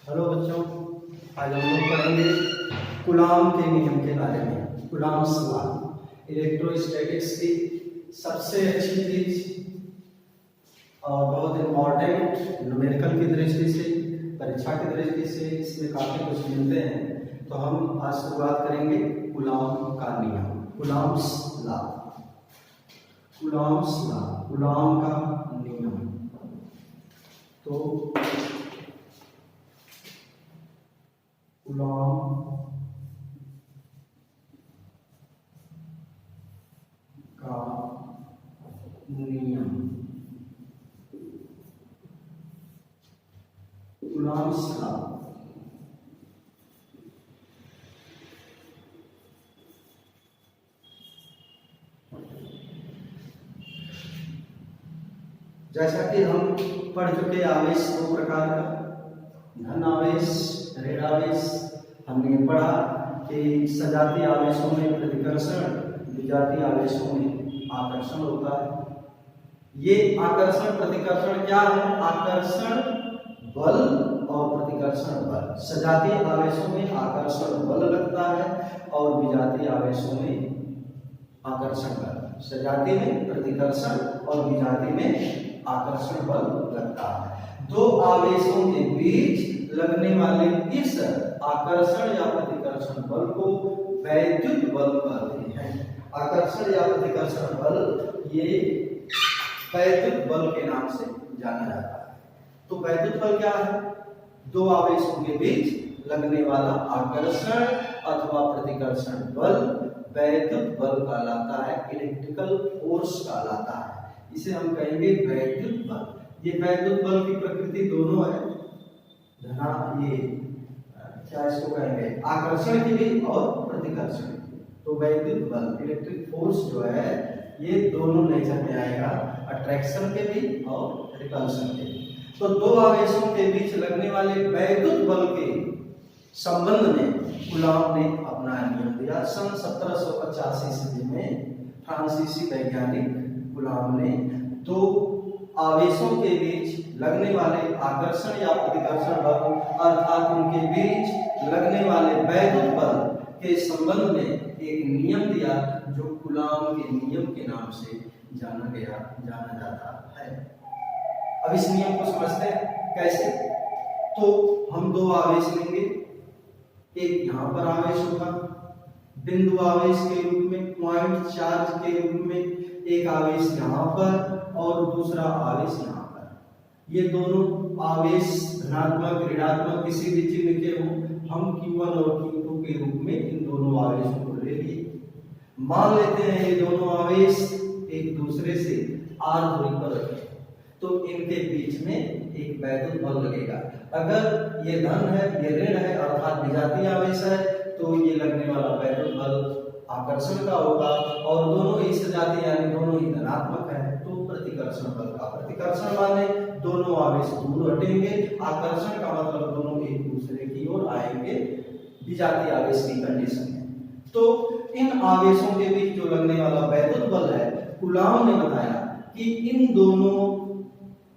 Hello बच्चों, आज हम लोग पढ़ेंगे कूलॉम के नियम के बारे में। कूलॉम्स लॉ इलेक्ट्रोस्टैटिक्स की सबसे अच्छी चीज और बहुत इम्पोर्टेंट न्यूमेरिकल की दृष्टि से, परीक्षा की दृष्टि से इसमें काफ़ी कुछ मिलते हैं। तो हम आज शुरुआत करेंगे कूलॉम का नियम, Coulomb's law. Coulomb's law, Coulomb का नियम। तो कूलॉम का नियम, कूलॉम्स लॉ। जैसा कि हम पढ़ चुके आवेश दो प्रकार का, धन आवेश, ऋण आवेश। हमने पढ़ा कि सजातीय आवेशों में प्रतिकर्षण, विजातीय आवेशों में आकर्षण होता है। ये आकर्षण प्रतिकर्षण क्या है? आकर्षण बल और प्रतिकर्षण बल। सजातीय आवेशों में आकर्षण बल लगता है और विजातीय आवेशों में आकर्षण बल। सजातीय में प्रतिकर्षण और विजातीय में आकर्षण बल लगता है। दो आवेशों के बीच लगने वाले इस आकर्षण या प्रतिकर्षण बल को वैद्युत बल कहते हैं। आकर्षण या प्रतिकर्षण बल ये वैद्युत बल के नाम से जाना जाता है। तो वैद्युत बल क्या है? दो आवेशों के बीच लगने वाला आकर्षण अथवा प्रतिकर्षण बल वैद्युत बल कहलाता है, इलेक्ट्रिकल फोर्स कहलाता है। इसे हम कहेंगे वैद्युत बल। ये वैद्युत बल की प्रकृति दोनों है, ये क्या इसको कहेंगे, आकर्षण की भी और प्रतिकर्षण की। तो वैद्युत बल, इलेक्ट्रिक फोर्स जो है, ये दोनों नेचर में आएगा, अट्रैक्शन के भी और रिपल्शन के भी। तो दो आवेशों के बीच लगने वाले वैद्युत बल के संबंध में कूलॉम ने अपना नियम दिया। सन 1785 ईस्वी में फ्रांसीसी वैज्ञानिक कूलॉम ने दो आवेशों के बीच लगने वाले आकर्षण या प्रतिकर्षण बल अर्थात उनके बीच लगने वाले वैद्युत बल के संबंध में एक नियम दिया जो कूलॉम के नियम के नाम से जाना जाता है। अब इस नियम को समझते हैं कैसे। तो हम दो आवेश लेंगे, एक यहाँ पर आवेश होगा बिंदु आवेश के रूप में, पॉइंट चार्ज के रूप में, एक आवेश यहाँ पर और दूसरा आवेश यहाँ पर। ये दोनों आवेश धनात्मक ऋणात्मक किसी भी चिन्ह के हो, हम Q1 और Q2 के रूप में इन दोनों आवेशों को ले लिए। मान लेते हैं ये दोनों आवेश एक दूसरे से r दूरी पर रखे, तो इनके बीच में एक वैद्युत बल लगेगा। अगर ये धन है, ये ऋण है अर्थात विजातीय आवेश है, तो ये लगने वाला वैद्युत बल आकर्षण का होगा। और दोनों ही सजातीय यानी दोनों ही धनात्मक है, तो प्रतिकर्षण बल का। प्रतिकर्षण माने दोनों आवेश दूर हटेंगे, आकर्षण का मतलब दोनों एक दूसरे की ओर आएंगे विजातीय आवेश की कंडीशन में। तो इन आवेशों के बीच जो लगने वाला वैद्युत बल है, कूलॉम ने बताया कि इन दोनों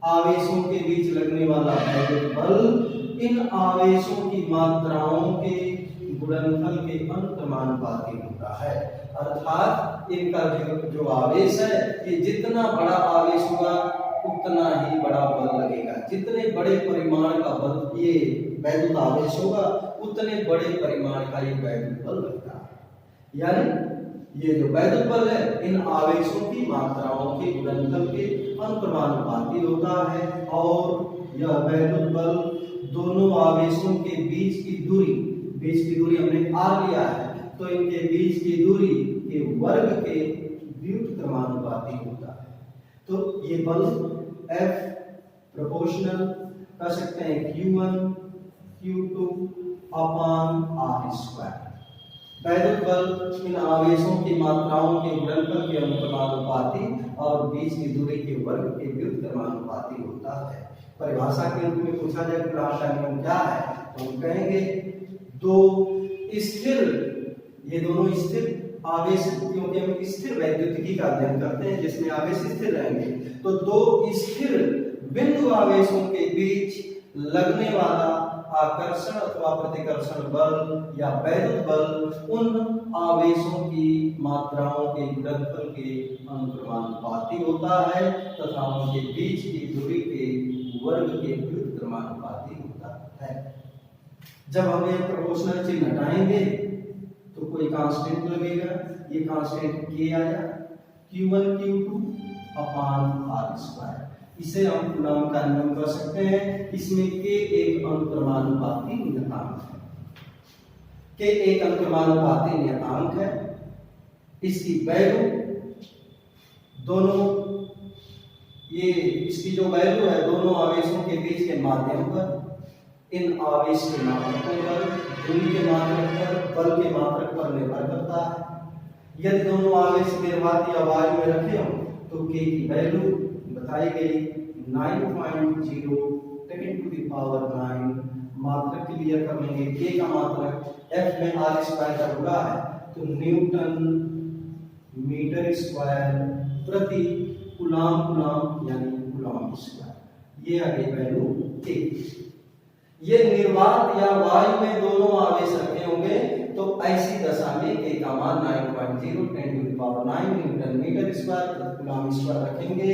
आवेशों के बीच लगने वाला वैद्युत बल इन आवेशों की मात्राओं के गुणनफल के अनुक्रमानुपाती होता है। अर्थात इनका जो आवेश है, ये जितना बड़ा आवेश होगा उतना ही बड़ा बल लगेगा। जितने बड़े परिमाण का बल ये वैद्युत आवेश होगा, उतने बड़े परिमाण का ये वैद्युत बल लगता है। यानी ये जो वैद्युत बल है, इन आवेशों की मात्राओं के गुणनफल के अनुक्रमानुपाती होता है। और यह वैद्युत बल दोनों आवेशों के बीच की दूरी हमने r लिया है, तो इनके बीच की दूरी के वर्ग के व्युत्क्रमानुपाती होता है। तो ये बल F प्रोपोर्शनल कर सकते हैं Q1 Q2 upon r square. वैद्युत बल इन आवेशों की मात्राओं के गुणनफल के अनुक्रमानुपाती और बीच की दूरी के वर्ग के व्युत्क्रमानुपाती होता है। परिभाषा के रूप में पूछा जाए कूलॉम का नियम क्या है, तो हम कहेंगे दो स्थिर, ये दोनों स्थिर आवेश, क्योंकि हम स्थिर वैद्युतिकी का अध्ययन करते हैं जिसमें आवेश स्थिर रहेंगे, तो दो स्थिर बिंदु आवेशों के बीच लगने वाला आकर्षण अथवा प्रतिकर्षण बल या वैद्युत बल उन आवेशों की मात्राओं के गुणनफल के अनुक्रमानुपाती होता है तथा उनके बीच की दूरी के वर्ग के व्युत्क्रमानुपाती होता है। जब हम ये प्रोपोर्शनल चिन्ह हटाएंगे तो कोई कांस्टेंट लगेगा, ये कांस्टेंट k आया, q1 q2 upon r square. इसे हम कूलॉम का नियम कर सकते हैं। इसमें k एक अनुक्रमानुपाती नियतांक है, k एक अनुक्रमानुपाती नियतांक है। इसकी वैल्यू दोनों, ये इसकी जो वैल्यू है दोनों आवेशों के बीच के माध्यम पर, इन आवेश के मात्रकों पर, दूरी के मात्रक पर, बल के मात्रक पर निर्भर करता है। यदि दोनों आवेश निर्वात या वायु में रखे हों तो k की वैल्यू बताई गई 9.0 10 टू द पावर 9। मात्रक क्लियर कर लेंगे, k का मात्रक f में r स्क्वायर का गुणा है तो न्यूटन मीटर स्क्वायर प्रति कूलॉम, कूलॉम यानी कूलॉम स्क्वायर। ये आ गई वैल्यू k। ये निर्वात या वायु में दोनों आवेश रखे होंगे तो ऐसी दशा में k का मान 9.0 10 to the power 9 newton metre square प्रति कूलॉम स्क्वायर रखेंगे।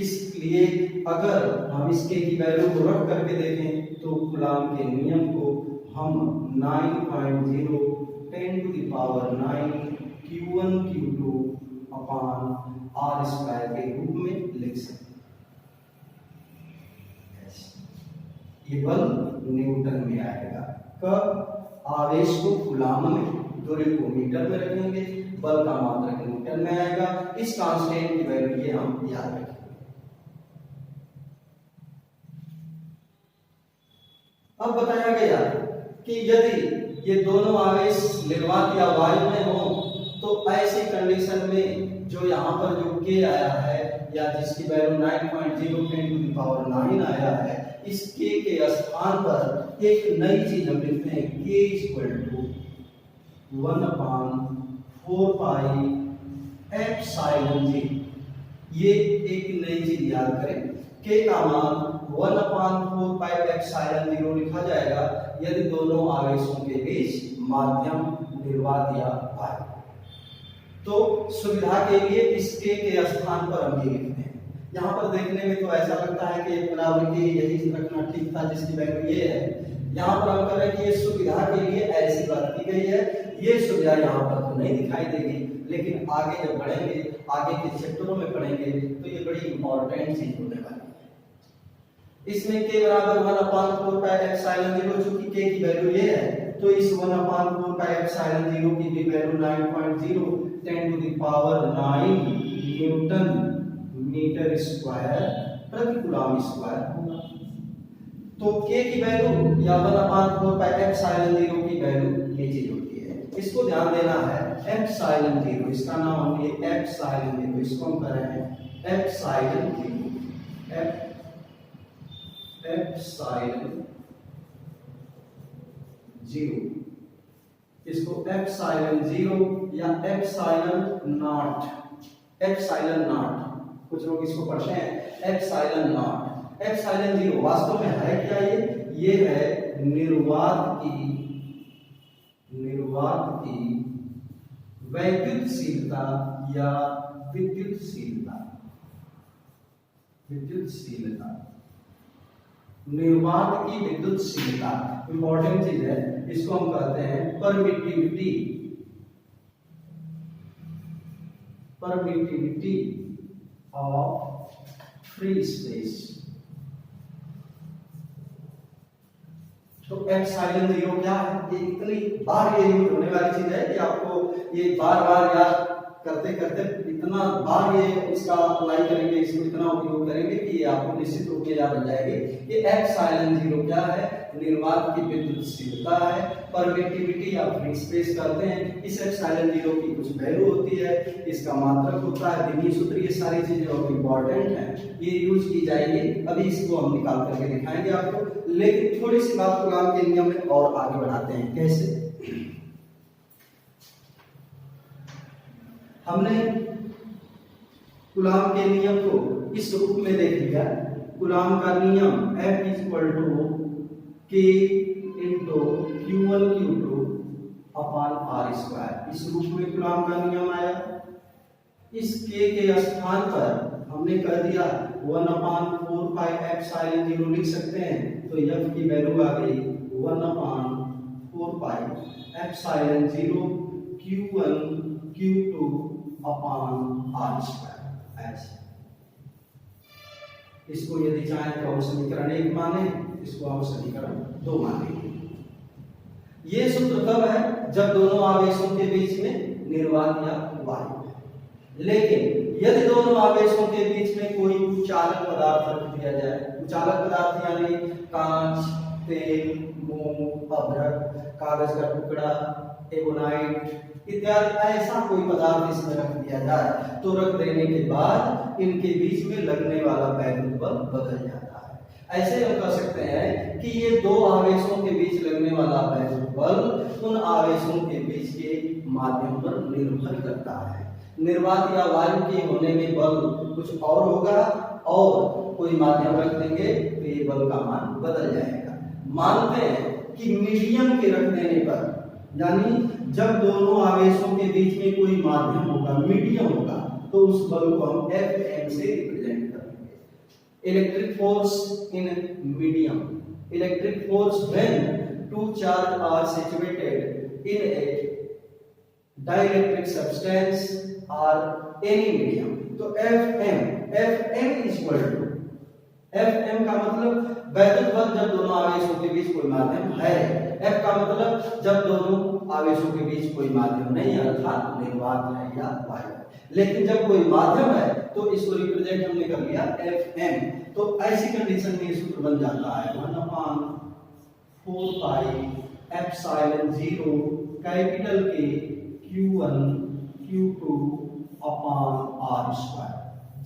इसलिए अगर हम इसके की वैल्यू को रख करके देखें तो कूलॉम के नियम को हम 9.0 10 to the power 9 q1 q2 upon r square के रूप में लिख सकते हैं। ये बल न्यूटन में आएगा। कब? आवेश को कूलॉम में, दूरी को मीटर में रखेंगे, बल का मात्रक न्यूटन में आएगा। इस कांस्टेंट की वैल्यू ये हम याद रखेंगे। अब बताया गया कि यदि ये दोनों आवेश निर्वात या वायु में हो तो ऐसी कंडीशन में जो यहाँ पर जो k आया है या जिसकी वैल्यू 9.0 10 टू द पावर 9 आया है, इस k के स्थान पर एक नई चीज हम लिखते हैं, k equal to 1/4 pi epsilon g। ये एक नई चीज याद करें, k का मान 1/4 पाई एप्सिलॉन 0 लिखा जाएगा यदि दोनों आवेशों के बीच माध्यम निर्वात या वायु। तो सुविधा के लिए इस k के स्थान पर हम ये लिखते हैं। यहाँ पर देखने में तो ऐसा लगता है कि बराबर के यही रखना ठीक था जिसकी वैल्यू ये है। यहाँ पर हम कर रहे हैं कि ये सुविधा के लिए ऐसी बात की गई है। ये सुविधा यहाँ पर तो नहीं दिखाई देगी, लेकिन आगे जब बढ़ेंगे, आगे के चैप्टरों में पढ़ेंगे तो ये बड़ी इंपॉर्टेंट चीज होने वाली है। इसमें k बराबर 1/4 पाई एप्सिलॉन 0, चूंकि k की वैल्यू ये है तो इस 1/4 पाई एप्सिलॉन 0 की भी value 9.0 10 to the power 9 newton metre square प्रति कूलॉम स्क्वायर होगा। तो k की वैल्यू या 1/4 पाई एप्सिलॉन 0 की वैल्यू ये चीज होती है। इसको ध्यान देना है, एप्सिलॉन 0, इसका नाम हम ये एप्सिलॉन 0, इसको हम कर रहे हैं एप्सिलॉन 0, एप्सिलॉन 0, इसको एप्सिलॉन 0 या एप्सिलॉन नॉट, एप्सिलॉन नॉट, कुछ लोग इसको पढ़ते हैं एप्सिलॉन नॉट। एप्सिलॉन 0 वास्तव में है क्या? ये है निर्वात की वैद्युतशीलता या विद्युतशीलता, निर्वात की विद्युतशीलता इंपॉर्टेंट चीज है। इसको हम कहते हैं परमिटिविटी ऑफ फ्री स्पेस। तो एप्सिलॉन 0 क्या है? ये इतनी बार ये यूज होने वाली चीज है कि आपको ये बार बार याद करते करते इतना बार ये इसका अप्लाई करेंगे, इसको इतना उपयोग करेंगे कि ये आपको निश्चित रूप से याद हो जाएगी। ये एप्सिलॉन 0 क्या है? निर्वात की विद्युतशीलता है। परमिटिविटी या फ्री स्पेस करते हैं। इस एप्सिलॉन 0 की कुछ वैल्यू होती है, इसका मात्रक होता है, विधि सूत्र, ये सारी चीजें बहुत इंपॉर्टेंट हैं, ये यूज की जाएगी। अभी इसको हम निकाल करके दिखाएंगे आपको, लेकिन थोड़ी सी बात कूलॉम के नियम में और आगे बढ़ाते हैं। कैसे? हमने कूलॉम के नियम को इस रूप में देख लिया कूलॉम का नियम F equal to K into Q1 Q2 upon R square, इस रूप में कूलॉम का नियम आया। इस K के स्थान पर हमने कर दिया 1 अपॉन 4 पाई एप्सिलॉन 0 लिख सकते हैं, तो F की वैल्यू आ गई 1 upon 4 pi epsilon 0 Q1 Q2 upon R square. ऐसे इसको यदि चाहें तो हम समीकरण 1 माने, इसको हम समीकरण 2 मानेंगे। ये सूत्र तब है जब दोनों आवेशों के बीच में निर्वात या वायु है। लेकिन यदि दोनों आवेशों के बीच में कोई कुचालक पदार्थ रख दिया जाए, कुचालक पदार्थ यानी कांच, तेल, मोम, अभ्रक, कागज का टुकड़ा, एबोनाइट इत्यादि ऐसा कोई पदार्थ इसमें रख दिया जाए, तो रख देने के बाद इनके बीच में लगने वाला वैद्युत बल बदल जाता है। ऐसे हम कह सकते हैं कि ये दो आवेशों के बीच लगने वाला वैद्युत बल उन आवेशों के बीच के माध्यम पर निर्भर करता है। निर्वात या वायु के होने में बल कुछ और होगा और कोई माध्यम रख देंगे तो ये बल का मान बदल जाएगा। मानते हैं कि मीडियम के रख देने पर, यानी जब दोनों आवेशों के बीच में कोई माध्यम होगा, मीडियम होगा, तो उस बल को हम Fm से रिप्रेजेंट करेंगे। Electric force in medium, electric force when two charge are situated in a dielectric substance और एनी मीडियम, तो Fm इक्वल टू, Fm का मतलब वैद्युत बल जब दोनों आवेशों के बीच कोई माध्यम है, F का मतलब जब दोनों आवेशों के बीच कोई माध्यम नहीं है, अर्थात निर्वात है या वायु है। लेकिन जब कोई माध्यम है तो इसको रिप्रेजेंट हमने कर लिया Fm। तो ऐसी कंडीशन में सूत्र बन जाता है 1 अपॉन 4 पाई एप्सिलॉन 0 कैपिटल के Q1 Q2 upon R square,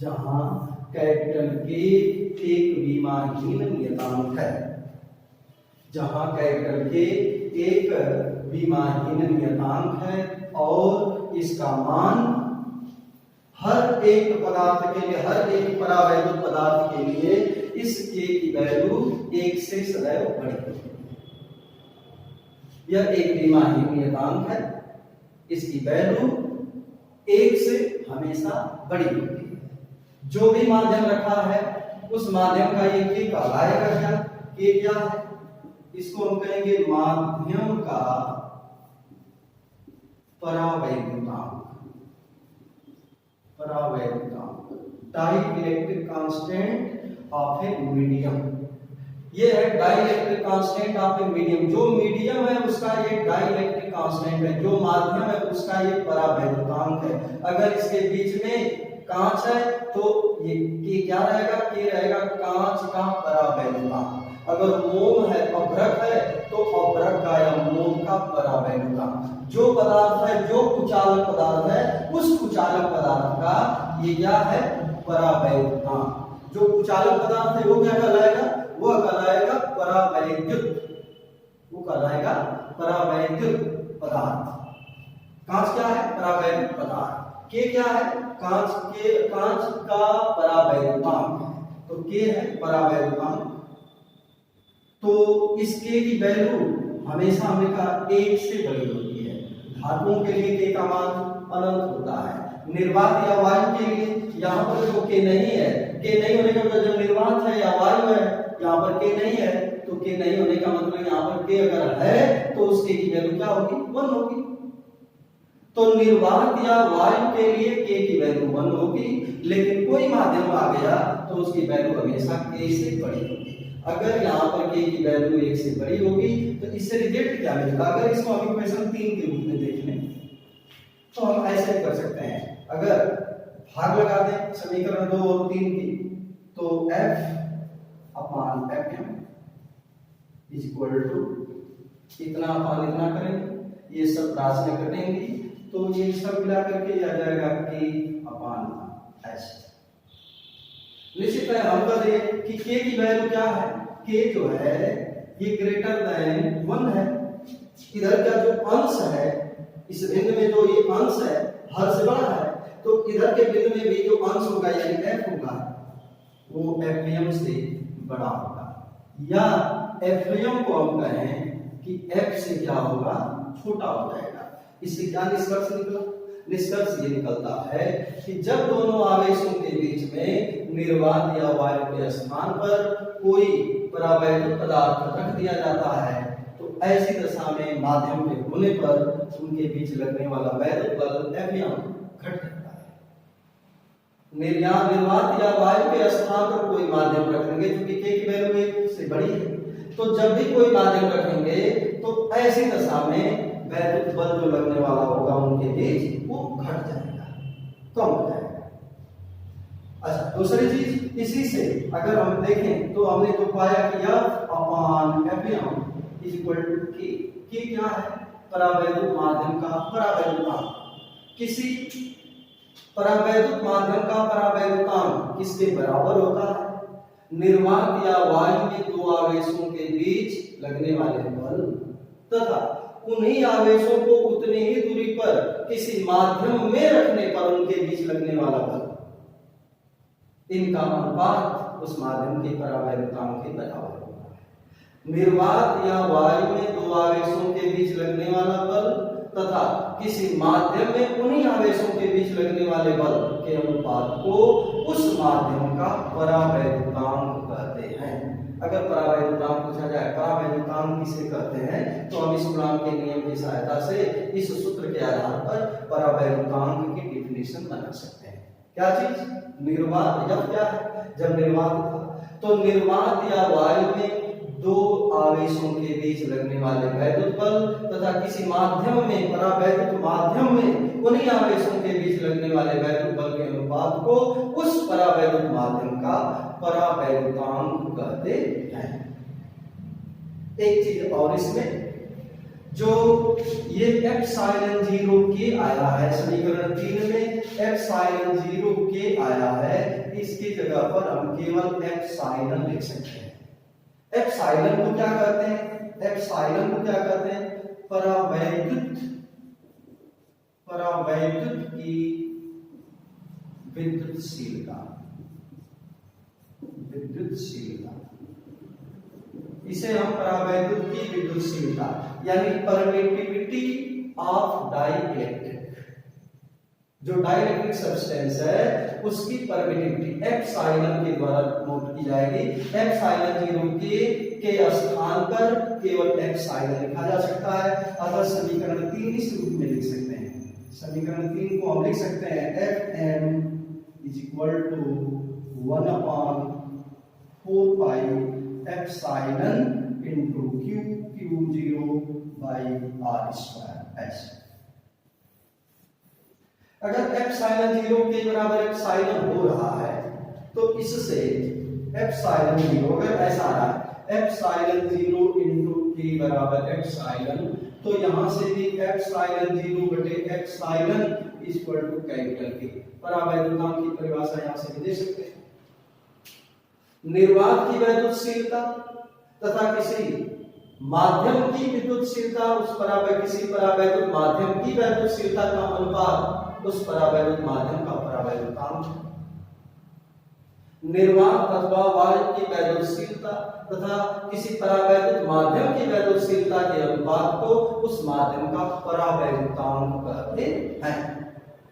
जहां कैपिटल के एक विमाहीन नियतांक है, जहां कैपिटल के एक विमाहीन नियतांक है और इसका मान हर एक पदार्थ के लिए, हर एक परावैद्युत पदार्थ के लिए इस के की वैल्यू 1 से सदैव बड़ी होती है। यह एक विमाहीन नियतांक है, इसकी वैल्यू 1 से हमेशा बड़ी होती है। जो भी माध्यम रखा है उस माध्यम का ये के कहलाएगा क्या? के क्या है? इसको हम कहेंगे माध्यम का परावैद्युतांक, परावैद्युतांक, dielectric constant of a medium. ये है dielectric constant of a medium. जो मीडियम है उसका ये डाइलेक्ट्रिक कांस्टेंट है, जो माध्यम है उसका ये परावैद्युतांक है। अगर इसके बीच में कांच है तो ये क्या रहेगा? के रहेगा कांच का परावैद्युतांक। अगर मोम है, अभ्रक है, तो अभ्रक का या मोम का परावैद्युतांक। जो पदार्थ है, जो कुचालक पदार्थ है, उस कुचालक पदार्थ का ये क्या है? परावैद्युतांक। जो कुचालक पदार्थ है वो क्या कहलाएगा? वो कहलाएगा परावैद्युत, वो कहलाएगा परावैद्युत पदार्थ। कांच क्या है? परावैद्युत पदार्थ। के क्या है? कांच के, कांच का परावैद्युतांक, तो के है परावैद्युतांक। तो इस के की वैल्यू हमेशा हमने कहा 1 से बड़ी होती है। धातुओं के लिए के का मान अनंत होता है। निर्वात या वायु के लिए यहाँ पर जो के नहीं है, के नहीं होने का मतलब जब निर्वात है या वायु है, यहाँ पर के नहीं है, तो के नहीं होने का मतलब यहाँ पर के अगर है तो उसके की वैल्यू क्या होगी? 1 होगी। तो निर्वात या वायु के लिए के की वैल्यू 1 होगी, लेकिन कोई माध्यम आ गया तो उसकी वैल्यू हमेशा के से बड़ी होगी। अगर यहाँ पर के की वैल्यू 1 से बड़ी होगी तो इससे रिजल्ट क्या मिलेगा? अगर इसको हम इक्वेशन 3 के रूप में देख लें तो हम ऐसे कर सकते हैं। अगर भाग लगा दें समीकरण 2 और 3 की, तो F upon Fm is equal to इतना अपॉन इतना करेंगे, ये सब राशियां कटेंगी, तो ये सब मिला करके आ जाएगा K अपॉन H। निश्चित है हम कह दें कि K की वैल्यू क्या है? K जो है ये ग्रेटर देन 1 है। इधर का जो अंश है, इस बिंदु में जो ये अंश है हर से बड़ा है, तो इधर के बिंदु में भी जो अंश होगा यानी F होगा, वो एफएम से बड़ा होगा, या एफएम को हम कहें कि एफ से क्या होगा, छोटा हो जाएगा। इससे क्या निष्कर्ष निकला? निष्कर्ष ये निकलता है कि जब दोनों आवेशों के बीच में निर्वात या वायु के स्थान पर कोई परावैद्युत पदार्थ रख दिया जाता है तो ऐसी दशा में माध्यम के होने पर उनके बीच लगने वाला वैद्युत बल एफएम घट जाता है। निर्वात या वायु के स्थान पर कोई माध्यम रखेंगे, क्योंकि के की वैल्यू 1 से बड़ी है, तो जब भी कोई माध्यम रखेंगे तो ऐसी दशा में वैद्युत बल जो लगने वाला होगा उनके बीच वो घट जाएगा, कम हो जाएगा। अच्छा, दूसरी चीज इसी से अगर हम देखें तो हमने जो पाया कि F/Fm = K क्या है? परावैद्युत माध्यम का परावैद्युतांक। किसी परावैद्युत माध्यम का परावैद्युतांक किसके बराबर होता है? निर्वात या वायु में दो आवेशों के बीच लगने वाले बल तथा उन्हीं आवेशों को उतनी ही दूरी पर किसी माध्यम में रखने पर उनके बीच लगने वाला बल, इनका अनुपात उस माध्यम के परावैद्युतांक के बराबर होता है। निर्वात या वायु में दो आवेशों के बीच लगने वाला बल तथा किसी माध्यम में उन्हीं आवेशों के बीच लगने वाले बल के अनुपात को उस माध्यम का परावैद्युतांक कहते हैं। अगर परावैद्युतांक पूछा जाए परावैद्युतांक किसे कहते हैं तो हम इस कूलॉम के नियम की सहायता से इस सूत्र के आधार पर परावैद्युतांक की डिफिनेशन बना सकते हैं। क्या चीज? निर्वात। जब क्या है? जब निर्वात था तो निर्वात या वायु में दो आवेशों के बीच लगने वाले वैद्युत बल तथा किसी माध्यम में परावैद्युत माध्यम में उन्हीं आवेशों के बीच लगने वाले वैद्युत बल के अनुपात को उस परावैद्युत माध्यम का परावैद्युतांक कहते हैं। एक चीज और इसमें जो ये एप्सिलॉन 0K आया है समीकरण 3 में, एप्सिलॉन 0K आया है, इसकी जगह पर हम केवल एप्सिलॉन लिख सकते हैं। एप्सिलॉन को क्या कहते हैं? एप्सिलॉन को क्या कहते हैं? परावैद्युत की विद्युतशीलता। इसे हम परावैद्युत की विद्युतशीलता यानी परमिटिविटी ऑफ डाइइलेक्ट्रिक, जो डाइइलेक्ट्रिक सब्सटेंस है उसकी परमिटिविटी एप्सिलॉन के द्वारा नोट की जाएगी। एप्सिलॉन 0K के स्थान पर केवल एप्सिलॉन लिखा जा सकता है। अतः समीकरण 3 इस रूप में लिख सकते हैं। समीकरण 3 को हम लिख सकते हैं Fm = 1/4 pi epsilon into Q0/r²। अगर एप्सिलॉन 0 के बराबर एप्सिलॉन हो रहा है तो इससे एप्सिलॉन 0 अगर ऐसा आ रहा है एप्सिलॉन 0 into K बराबर एप्सिलॉन, तो यहां से भी एप्सिलॉन 0/एप्सिलॉन = K। परावैद्युतांक की परिभाषा यहां से भी दे सकते हैं। निर्वात की वैद्युतशीलता तथा किसी माध्यम की विद्युतशीलता किसी परावैद्युत माध्यम की वैद्युतशीलता का अनुपात उस परावैद्युत माध्यम का परावैद्युतांक। निर्वात अथवा वायु की वैद्युतशीलता तथा किसी परावैद्युत माध्यम की वैद्युतशीलता के अनुपात को उस माध्यम का परावैद्युतांक कहते हैं।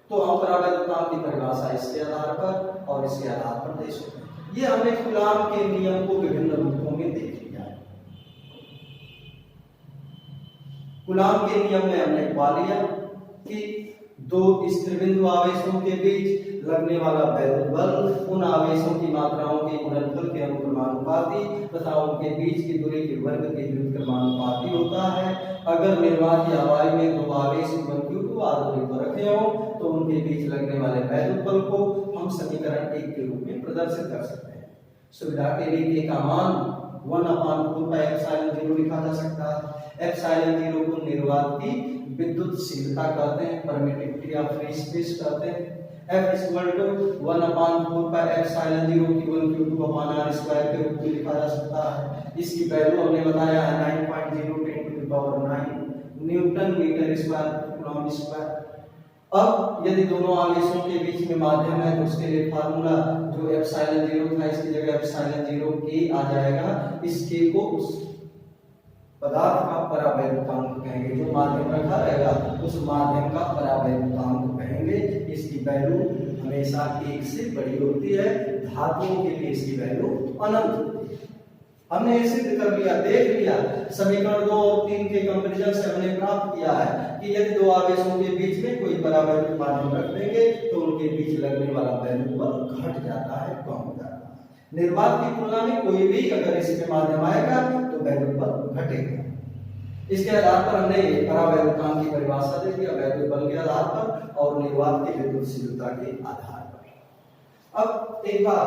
तो हम परावैद्युतांक की परिभाषा इसके आधार पर और इसके आधार पर दे सकते हैं। ये हमने कूलॉम के नियम को विभिन्न रूपों में देख लिया है। कूलॉम के नियम में हमने पा लिया कि दो स्थिर बिंदु आवेशों के बीच लगने वाला वैद्युत बल उन आवेशों की मात्राओं के गुणनफल के अनुक्रमानुपाती तथा उनके बीच की दूरी के वर्ग के व्युत्क्रमानुपाती होता है। अगर निर्वात या वायु में दो आवेश Q2 r दूरी पर रखे हो तो उनके बीच लगने वाले वैद्युत बल को हम समीकरण 1 के रूप में प्रदर्शित कर सकते हैं। सुविधा के लिए K का मान 1/4 पाई एप्सिलॉन 0 लिखा जा सकता है। एप्सिलॉन 0 को निर्वात की विद्युतशीलता कहते हैं, परमिटिविटी ऑफ फ्री स्पेस कहते हैं। F = 1/4 pi epsilon 0 Q1 Q2/r² के रूप में लिखा जा सकता है। इसकी वैल्यू हमने बताया है 9.0 × 10⁹ newton metre square coulomb square. अब यदि दोनों आवेशों के बीच में माध्यम है तो उसके लिए फार्मूला जो एप्सिलॉन 0 था इसकी जगह एप्सिलॉन 0 के आ जाएगा। इस के को उस पदार्थ का परावैद्युतांक कहेंगे, जो माध्यम रखा रहेगा उस माध्यम का परावैद्युतांक कहेंगे। इसकी वैल्यू हमेशा 1 से बड़ी होती है, धातुओं के लिए इसकी वैल्यू अनंत होती है। हमने ये सिद्ध कर लिया, देख लिया, समीकरण 2 और 3 के कंपैरिजन से हमने प्राप्त किया है कि यदि दो आवेशों के बीच में कोई परावैद्युत माध्यम रख देंगे तो उनके बीच लगने वाला वैल्यू बल घट जाता है, कम हो जाता है। निर्वात की तुलना में कोई भी अगर इसके माध्यम आएगा तो वैद्युत बल घटेगा। इसके आधार पर हमने परावैद्युतांक की परिभाषा दे दिया, वैद्युत बल के आधार पर और निर्वात की विद्युतशीलता के आधार पर। अब एक बार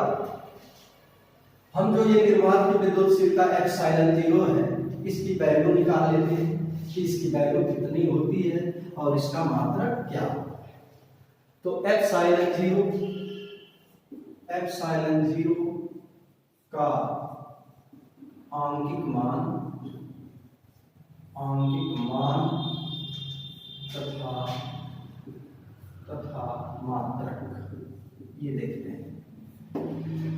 हम जो ये निर्वात की विद्युतशीलता एप्सिलॉन 0 है इसकी वैल्यू निकाल लेते हैं कि इसकी वैल्यू कितनी होती है और इसका मात्रक क्या होता है। तो एप्सिलॉन 0 का आंकिक मान तथा मात्रक ये देखते हैं,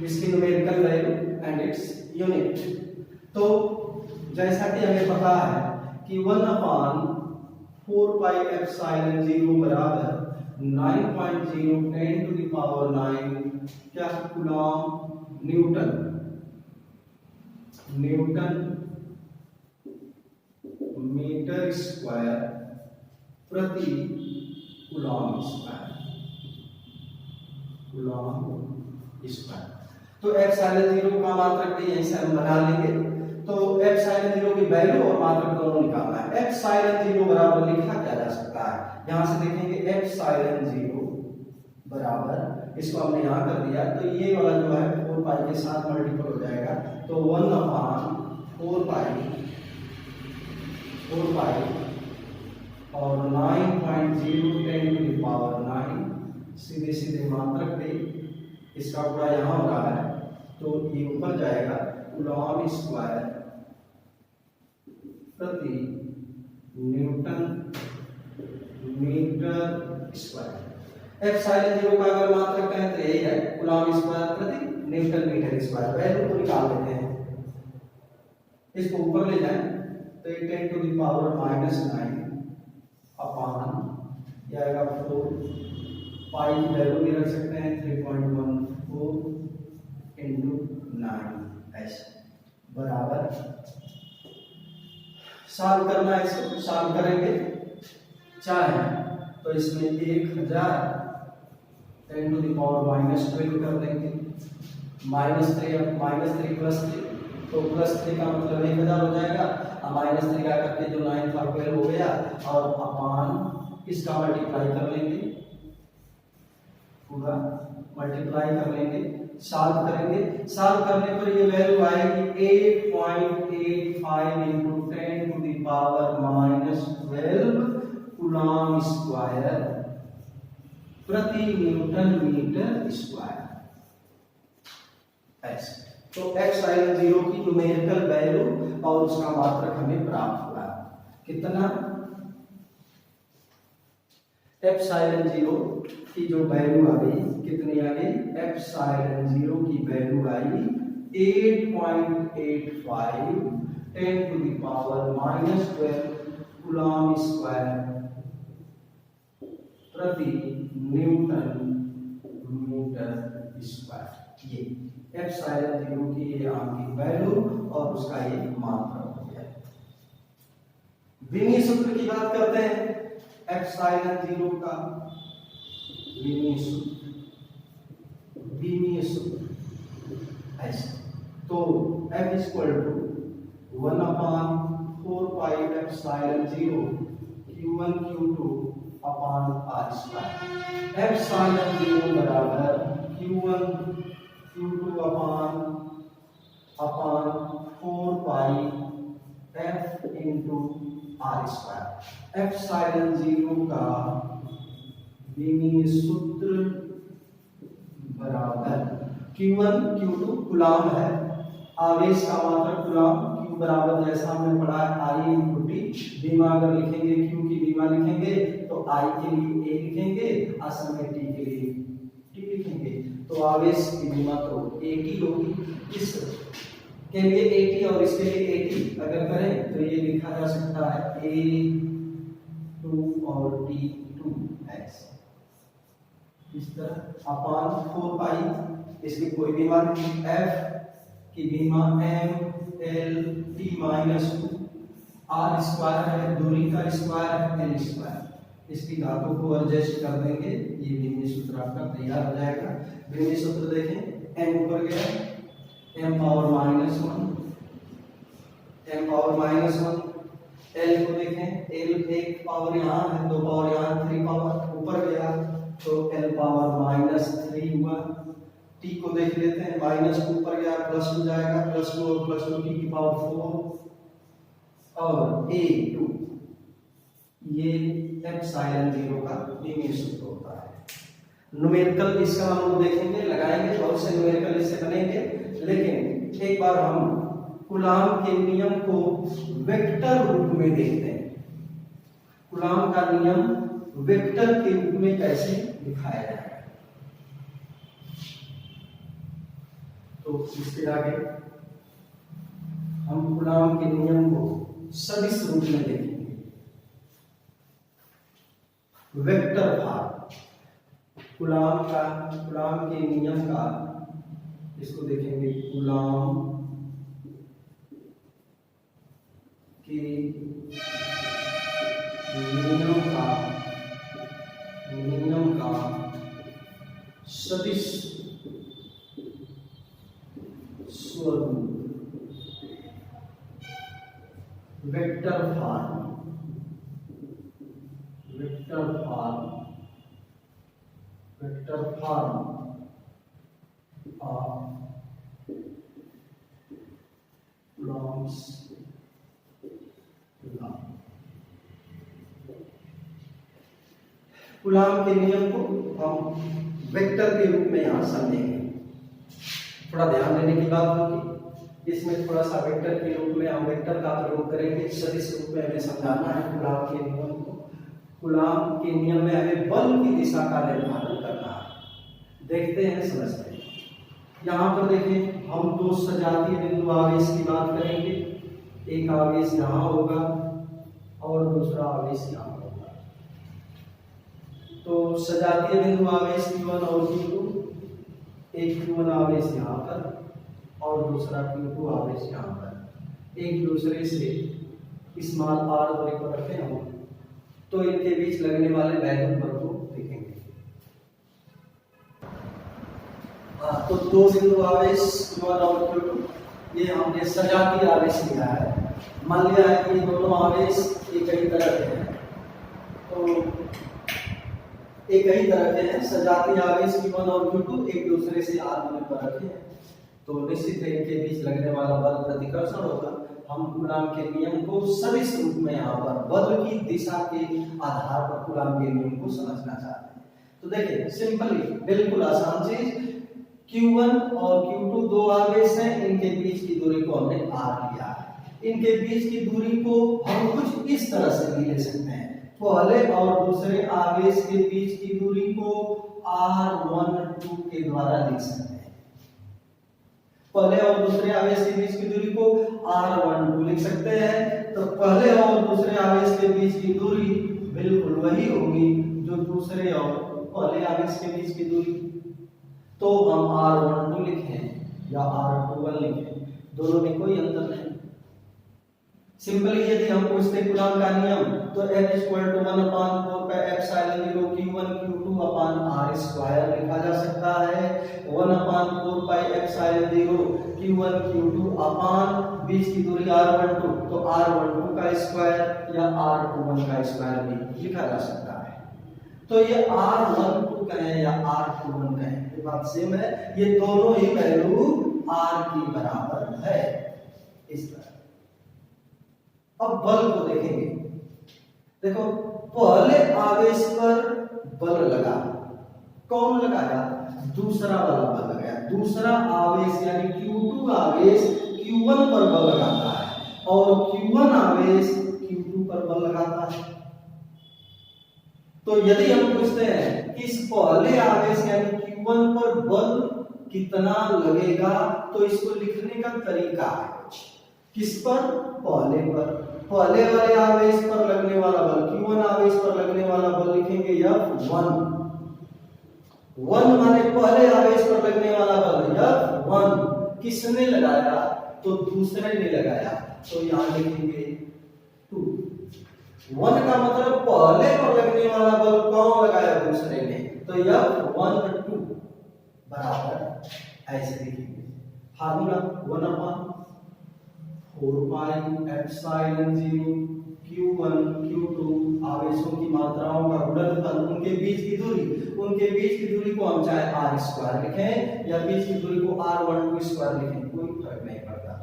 इसकी numerical value and its unit. तो जैसा कि हमें पता है कि 1/4 पाई एप्सिलॉन 0 बराबर 9.010 टू द पावर 9 क्या कूलॉम न्यूटन मीटर स्क्वायर प्रति कूलॉम स्क्वायर। तो एप्सिलॉन 0 का मात्रक भी यहीं से हम बना लेंगे। तो एप्सिलॉन 0 की वैल्यू और मात्रक दोनों निकालना है। एप्सिलॉन 0 बराबर लिखा क्या जा सकता है, यहां से देखेंगे एप्सिलॉन 0 बराबर, इसको हमने यहां कर दिया तो ये वाला जो है 4 पाई के साथ मल्टीपल हो जाएगा, तो 1/4 पाई और 9.010 टू द पावर 9 सीधे सीधे मात्रक पे इसका पूरा यहां हो रहा है तो ये ऊपर जाएगा कूलॉम स्क्वायर प्रति न्यूटन मीटर स्क्वायर। एप्सिलॉन 0 का अगर मात्रक कहें तो यही है कूलॉम स्क्वायर प्रति न्यूटन मीटर स्क्वायर। वैल्यू को निकाल लेते हैं, इसको ऊपर ले जाएं तो 10 टू द पावर -9 अपान ये आएगा 4 पाई की वैल्यू भी रख सकते हैं 3.14 इंटू 9 ऐसे बराबर। सॉल्व करना है, इसको सॉल्व करेंगे चाहे तो इसमें 1000 10 टू द पावर -12 कर देंगे, -3 प्लस 3 तो +3 का मतलब 1000 हो जाएगा, -3 का करके जो 9 था 12 हो गया और अपान इसका मल्टीप्लाई कर लेंगे, पूरा मल्टीप्लाई कर लेंगे, सॉल्व करेंगे। सॉल्व करने पर ये वैल्यू आएगी 8.85 into 10 to the power -12 coulomb square प्रति न्यूटन मीटर स्क्वायर ऐसे। तो एप्सिलॉन 0 की न्यूमेरिकल वैल्यू और उसका मात्रक हमें प्राप्त हुआ। कितना? एप्सिलॉन 0 की जो वैल्यू आ गई कितनी आ गई? एप्सिलॉन 0 की वैल्यू आई 8.85 10 to the power -12 coulomb square प्रति न्यूटन मीटर स्क्वायर। ये एप्सिलॉन 0 की ये आपकी वैल्यू और उसका ये मात्रक हो गया। विनी सूत्र की बात करते हैं, एप्सिलॉन 0 का विनी सूत्र ऐसे। तो F = 1/4 pi epsilon 0 Q1 Q2 अपान r²। एप्सिलॉन 0 बराबर Q1 Q2 अपान 4 पाई F इंटू r²। एप्सिलॉन 0 का विनी सूत्र बराबर Q1 Q2 कूलॉम है, आवेश का मात्रक कूलॉम, Q बराबर जैसा हमने पढ़ा है I इंटू टी। बीमा अगर लिखेंगे Q की बीमा लिखेंगे तो I के लिए A लिखेंगे, असल में T के लिए T लिखेंगे। तो आवेश की बीमा तो AT होगी। इस के लिए AT और इसके लिए AT अगर करें तो ये लिखा जा सकता है A2 और T2 ऐसे इस तरह अपान 4 पाई। इसकी कोई बीमा नहीं, F की बीमा MLT माइनस 2 R स्क्वायर है, दूरी का स्क्वायर है L स्क्वायर। इसकी धातु को एडजस्ट कर देंगे, ये बिंदु सूत्र आपका तैयार हो जाएगा। बिंदु सूत्र देखें, m ऊपर गया, m power -1, m power -1। L को देखें, L एक पावर यहाँ है, दो पावर यहाँ, 3 पावर ऊपर गया तो L पावर -3 हुआ। T को देख लेते हैं, -2 ऊपर गया, +2 जाएगा, +2 और +2 T की पावर 4 और A2 ये एप्सिलॉन 0 का निम्न सूत्र होता है। न्यूमेरिकल इसका हम लोग देखेंगे, लगाएंगे, बहुत से न्यूमेरिकल इससे बनेंगे, लेकिन एक बार हम कूलॉम के नियम को वेक्टर रूप में देखते हैं। कूलॉम का नियम वेक्टर के रूप में कैसे दिखाया जाए, तो इसके आगे हम कूलॉम के नियम को सदिश रूप में देखेंगे। वेक्टर फॉर्म कूलॉम के नियम का, इसको देखेंगे कूलॉम के नियम का सदिश स्वरूप vector form of Coulomb's law. Coulomb के नियम को हम वेक्टर के रूप में यहां समझेंगे। थोड़ा ध्यान देने की बात होगी, इसमें थोड़ा सा वेक्टर के रूप में हम वेक्टर का प्रयोग करेंगे। सदिश रूप में हमें समझाना है कूलॉम के नियम को। कूलॉम के नियम में हमें बल की दिशा का निर्धारण करना है। देखते हैं, समझते हैं। यहाँ पर देखें, हम दो सजातीय बिंदु आवेश की बात करेंगे। एक आवेश यहाँ होगा और दूसरा आवेश यहाँ होगा। तो सजातीय बिंदु आवेश Q1 और Q2, एक Q1 आवेश यहाँ पर और दूसरा Q2 आवेश यहाँ पर, एक दूसरे से स्मॉल r दूरी पर रखे हों तो इनके बीच लगने वाले वैद्युत बल को देखेंगे। तो दो बिंदु आवेश Q1 और Q2, ये हमने सजातीय आवेश लिया है। मान लिया है कि दोनों आवेश एक ही तरह के हैं, तो एक ही तरह के हैं। सजातीय आवेश Q1 और Q2 एक दूसरे से r दूरी पर रखे हैं, तो निश्चित है इनके बीच लगने वाला बल प्रतिकर्षण होगा। हम कूलॉम के नियम को सदिश रूप में यहाँ पर बल की दिशा के आधार पर कूलॉम के नियम को समझना चाहते हैं। तो देखिए, सिंपली बिल्कुल आसान चीज, Q1 और Q2 दो आवेश हैं, इनके बीच की दूरी को हमने r लिया है। इनके बीच की दूरी को हम कुछ इस तरह से भी ले सकते हैं। पहले और दूसरे आवेश के बीच की दूरी को r12 के द्वारा लिख सकते हैं। पहले और दूसरे आवेश के बीच की दूरी को r12 लिख सकते हैं। तो पहले और दूसरे आवेश के बीच की दूरी बिल्कुल वही होगी जो दूसरे और पहले आवेश के बीच की दूरी, तो हम r12 लिखें या r21 लिखें, दोनों में कोई अंतर नहीं। सिंपली यदि हम पूछते कूलॉम का नियम, तो F = 1/4 pi epsilon 0 Q1 Q2 upon r square लिखा जा सकता है। 1/4 पाई एप्सिलॉन 0 Q1 Q2 अपान बीच की दूरी r12, तो r12 का स्क्वायर या r21 का स्क्वायर भी लिखा जा सकता है। तो ये r12 कहें या r21 कहें, ये बात सेम है। ये दोनों ही वैल्यू r के बराबर है। इस तरह अब बल को देखेंगे। देखो, पहले आवेश पर बल लगा, कौन लगाया? दूसरा वाला बल लगाया। दूसरा आवेश यानी Q2 आवेश Q1 पर बल लगाता है। और Q1 आवेश Q2 पर बल लगाता है। तो यदि हम पूछते हैं कि इस पहले आवेश यानी Q1 पर बल कितना लगेगा, तो इसको लिखने का तरीका है कुछ। किस पर? पहले पर। पहले वाले आवेश पर लगने वाला बल, Q1 आवेश पर लगने वाला बल लिखेंगे F1। 1 माने पहले आवेश पर लगने वाला बल F1। किसने लगाया? तो दूसरे ने लगाया, तो यहां लिखेंगे 2। 1 का मतलब पहले पर लगने वाला बल कौन लगाया? दूसरे ने, तो F1 2 बराबर ऐसे लिखेंगे। Formula 1/4 pi epsilon 0 Q1 Q2 आवेशों की मात्राओं का गुणनफल, उनके बीच की दूरी को हम चाहे r² लिखें या बीच की दूरी को r12² लिखें, कोई फर्क नहीं पड़ता।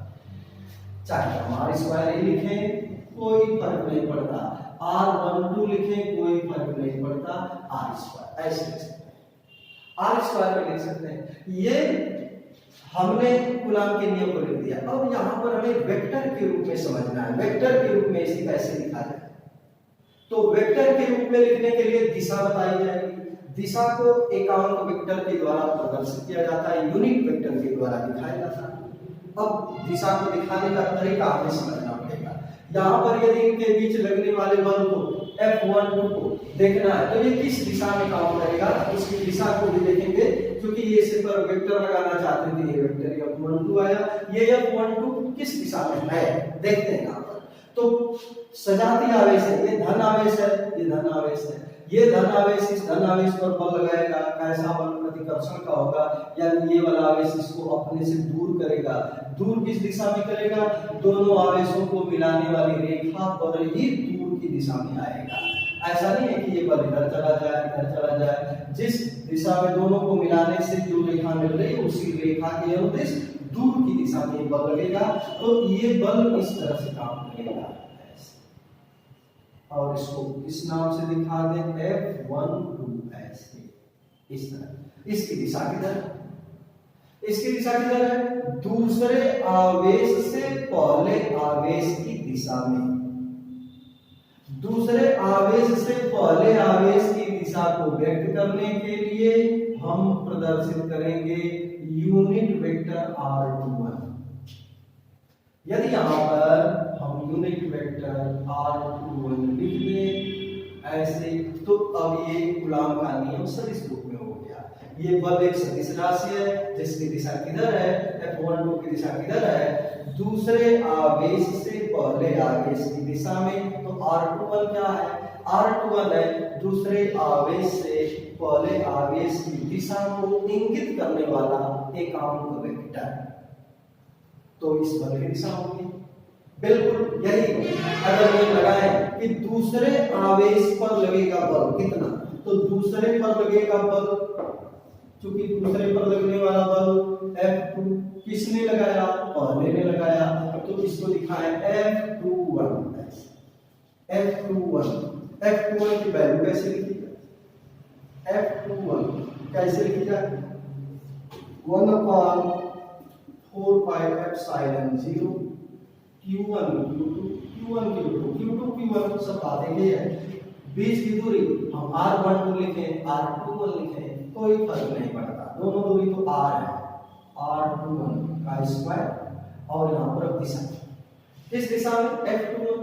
चाहे हम r² ही लिखें, कोई फर्क नहीं पड़ता, r12 लिखें, कोई फर्क नहीं पड़ता, r² ऐसे लिख सकते हैं, r² में लिख सकते हैं। ये हमने कूलाम के नियम को लिख दिया। अब यहां पर हमें वेक्टर के रूप में समझना है, वेक्टर के रूप में इसे कैसे लिखा जाए। तो वेक्टर के रूप में लिखने के लिए दिशा बताई जाएगी। दिशा को एकांक वेक्टर के द्वारा प्रदर्शित किया जाता है, यूनिट वेक्टर के द्वारा दिखाया जाता है। अब दिशा को दिखाने का तरीका हमें समझना पड़ेगा। यहाँ पर यदि इनके बीच लगने वाले बल को F1 को देखना है, तो ये किस दिशा में काम करेगा, उसकी दिशा को भी देखेंगे। क्योंकि ये इसे पर वेक्टर लगाना चाहते थे, ये वेक्टर F12 आया, ये F12 किस दिशा में है देखते हैं यहाँ पर। तो सजातीय आवेश है, ये धन आवेश है, ये धन आवेश है, ये धन आवेश इस धन आवेश पर बल लगाएगा, कैसा बल? प्रतिकर्षण का होगा, यानी ये वाला आवेश इसको अपने से दूर करेगा। दूर किस दिशा में करेगा? दोनों आवेशों को मिलाने वाली रेखा पर ही दूर की दिशा में आएगा। ऐसा नहीं है कि ये बल इधर चला जाए, इधर चला जाए, जिस दिशा में दोनों को मिलाने से जो रेखा मिल रही है उसी रेखा के अनुदिश दूर की दिशा में बल लगेगा। तो ये बल इस तरह से काम करेगा, और इसको किस नाम से दिखा दें? F12 ऐसे, इस तरह। इसकी दिशा किधर है? इसकी दिशा किधर है? दूसरे आवेश से पहले आवेश की दिशा में। दूसरे आवेश से पहले आवेश की दिशा को व्यक्त करने के लिए हम प्रदर्शित करेंगे यूनिट वेक्टर R21। यदि यहां पर हम यूनिट वेक्टर R21 लिख दें ऐसे, तो अब ये कूलाम का नियम सदिश रूप में हो गया। ये बल एक सदिश राशि है जिसकी दिशा किधर है? F12 की दिशा किधर है? दूसरे आवेश से पहले आवेश की दिशा में। तो R21 क्या है? R21 है दूसरे आवेश से पहले आवेश की दिशा को इंगित करने वाला एकांक वेक्टर। तो इस बल की दिशा होगी बिल्कुल यही। अगर ये लगाएं कि दूसरे आवेश पर लगेगा बल कितना, तो दूसरे पर लगेगा बल, चूंकि दूसरे पर लगने वाला बल F2 किसने लगाया? पहले ने लगाया, तो इसको दिखाएं F21। F21 की वैल्यू कैसे लिखी जाए? F21 कैसे लिखी जाए? 1/4 पाई एप्सिलॉन 0 Q1 Q2 सब बातें ये है। बीच की दूरी हम R12 लिखें, R21 लिखें, कोई फर्क नहीं पड़ता, दोनों दूरी तो R है, R21 का स्क्वायर। और यहाँ पर दिशा इस दिशा में F21।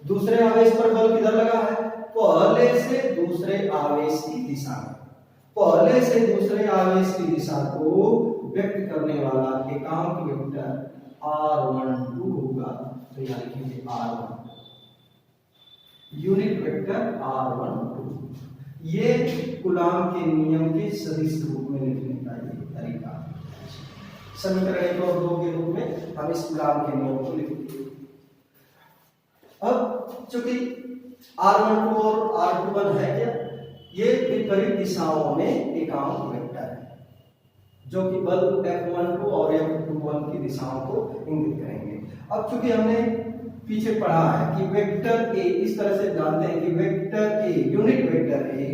दूसरे आवेश पर बल किधर लगा है? पहले से दूसरे आवेश की दिशा में। पहले से दूसरे आवेश की दिशा को व्यक्त करने वाला एकांक वेक्टर R12 होगा। तो यहाँ लिखेंगे R1, यूनिट वेक्टर R12। ये कूलाम के नियम के सदिश रूप में लिखने का ये तरीका। समीकरण 1 और 2 के रूप में हम इस कूलाम के नियम को लिखेंगे। अब चूंकि R12 और R21 है क्या, ये विपरीत दिशाओं में एकांक वेक्टर है जो कि बल F12 और F21 की दिशाओं को इंगित करेंगे। अब चूंकि हमने पीछे पढ़ा है कि वेक्टर ए, इस तरह से जानते हैं कि vector A, unit vector A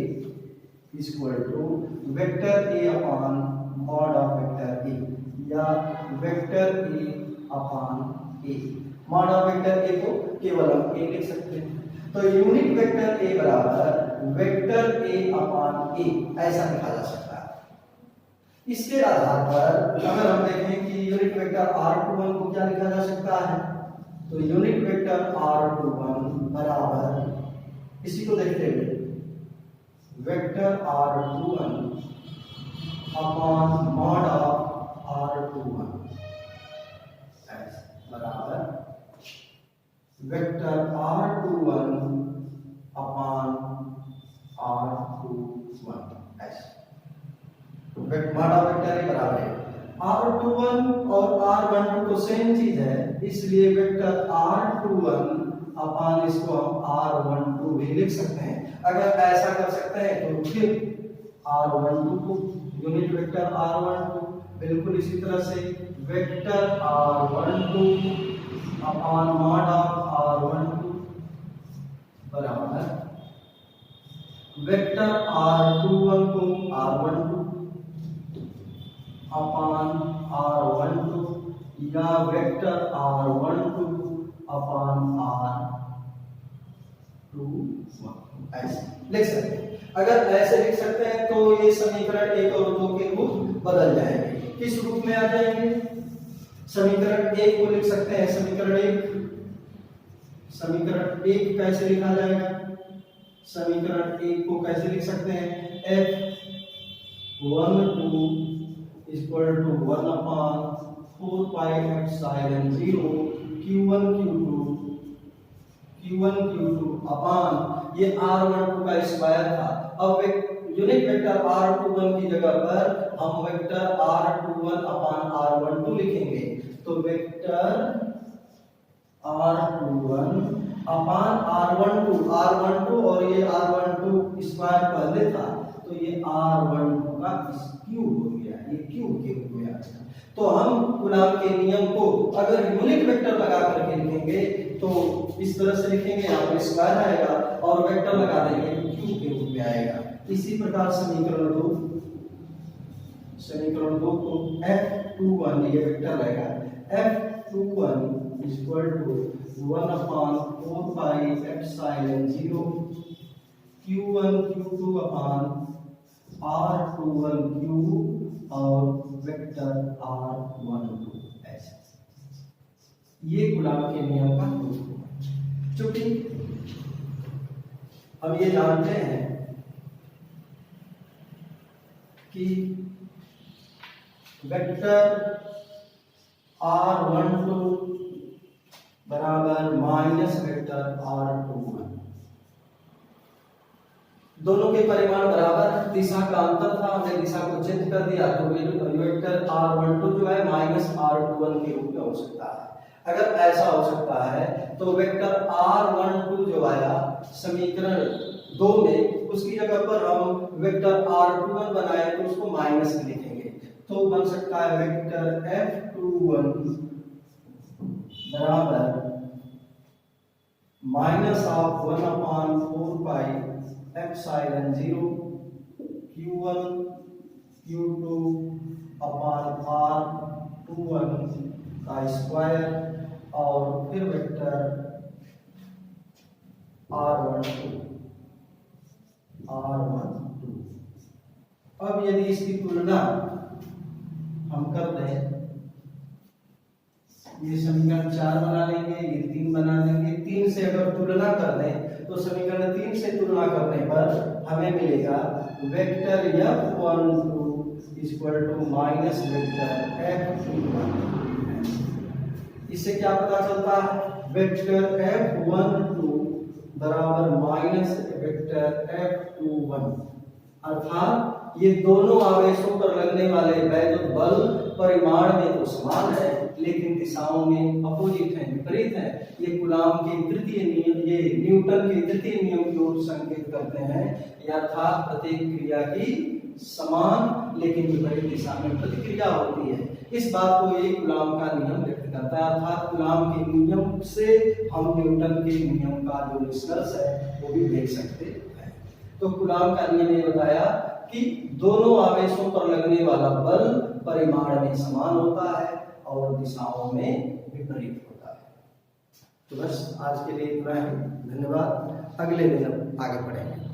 equal to vector A upon mod of vector A, या vector A upon A. Mod of vector A को केवल हम ए लिख सकते हैं। तो यूनिट वेक्टर ए बराबर वेक्टर ए अपॉन ए ऐसा लिखा जा सकता है। इसके आधार पर अगर हम देखें कि यूनिट वेक्टर r21 को क्या लिखा जा सकता है, तो यूनिट वेक्टर r21 बराबर इसी को देखते हुए vector r21 upon mod of r21 बराबर वेक्टर r21 अपॉन r21 ऐसे मॉड ऑफ वेक्टर ए बराबर है r21 और r12 तो सेम चीज है, इसलिए वेक्टर r21 अपॉन इसको हम r12 भी लिख सकते हैं। अगर ऐसा कर सकते हैं तो फिर r12 को यूनिट वेक्टर r12 बिल्कुल इसी तरह से vector r12 upon mod of r12 बराबर वेक्टर r21 को r12 अपॉन r12 या वेक्टर r12 अपॉन r21 ऐसे लिख सकते हैं। अगर ऐसे लिख सकते हैं तो ये समीकरण 1 और 2 के रूप बदल जाएंगे। किस रूप में आ जाएंगे? समीकरण 1 को लिख सकते हैं समीकरण 1 कैसे लिखा जाएगा? समीकरण 1 को कैसे लिख सकते हैं? f12 equal to 1 upon 4 pi epsilon 0 q1 q2 upon ये r12 का स्क्वायर था। अब यूनिट वेक्टर r21 की जगह पर हम वेक्टर r21 अपॉन r12 लिखेंगे। तो वेक्टर r21 अपॉन r12 और ये r12 स्क्वायर पहले था तो ये r12 का क्यूब हो गया, ये क्यूब के रूप में आ गया। तो हम कूलॉम के नियम को अगर यूनिट वेक्टर लगा करके लिखेंगे तो इस तरह से लिखेंगे, यहाँ पर स्क्वायर आएगा और वेक्टर लगा देंगे क्यूब के रूप में आएगा। इसी प्रकार समीकरण 2 को f21 ये वेक्टर रहेगा f21 equal to 1 upon 4 pi epsilon 0 q1 q2 upon r21 cube और वेक्टर r12 ऐसे। ये कूलॉम के नियम का रूप है। चूंकि हम ये जानते हैं कि वेक्टर r12 बराबर माइनस वेक्टर r21, दोनों के परिमाण बराबर, दिशा का अंतर था, हमने दिशा को चेंज कर दिया तो वेक्टर r12 जो है माइनस r21 के रूप में हो सकता है। अगर ऐसा हो सकता है तो वेक्टर r12 जो आया समीकरण 2 में उसकी जगह पर हम वेक्टर r21 बनाए तो उसको माइनस में लिखेंगे तो बन सकता है वेक्टर f21 बराबर minus of 1 upon 4 pi epsilon 0 q1 q2 upon r21 का स्क्वायर और फिर वेक्टर r12। अब यदि इसकी तुलना हम कर दें, ये समीकरण 4 बना लेंगे, ये 3 बना लेंगे, 3 से अगर तुलना कर दें तो समीकरण 3 से तुलना करने पर हमें मिलेगा vector f12 equal to minus vector f21। इससे क्या पता चलता है? वेक्टर f12 बराबर माइनस वेक्टर f21, अर्थात ये दोनों आवेशों पर लगने वाले वैद्युत बल परिमाण में तो समान है लेकिन दिशाओं में अपोजिट है, विपरीत है। ये कूलॉम के तृतीय नियम, ये न्यूटन के तृतीय नियम की ओर संकेत करते हैं, अर्थात प्रत्येक क्रिया की समान लेकिन विपरीत दिशा में प्रतिक्रिया होती है। इस बात को ये कूलॉम का नियम व्यक्त करता है, अर्थात कूलॉम के नियम से हम न्यूटन के नियम का जो निष्कर्ष है वो भी देख सकते हैं। तो कूलॉम का नियम ये बताया कि दोनों आवेशों पर लगने वाला बल परिमाण में समान होता है और दिशाओं में विपरीत होता है। तो बस आज के लिए इतना ही। धन्यवाद। अगले दिन अब आगे बढ़ेंगे।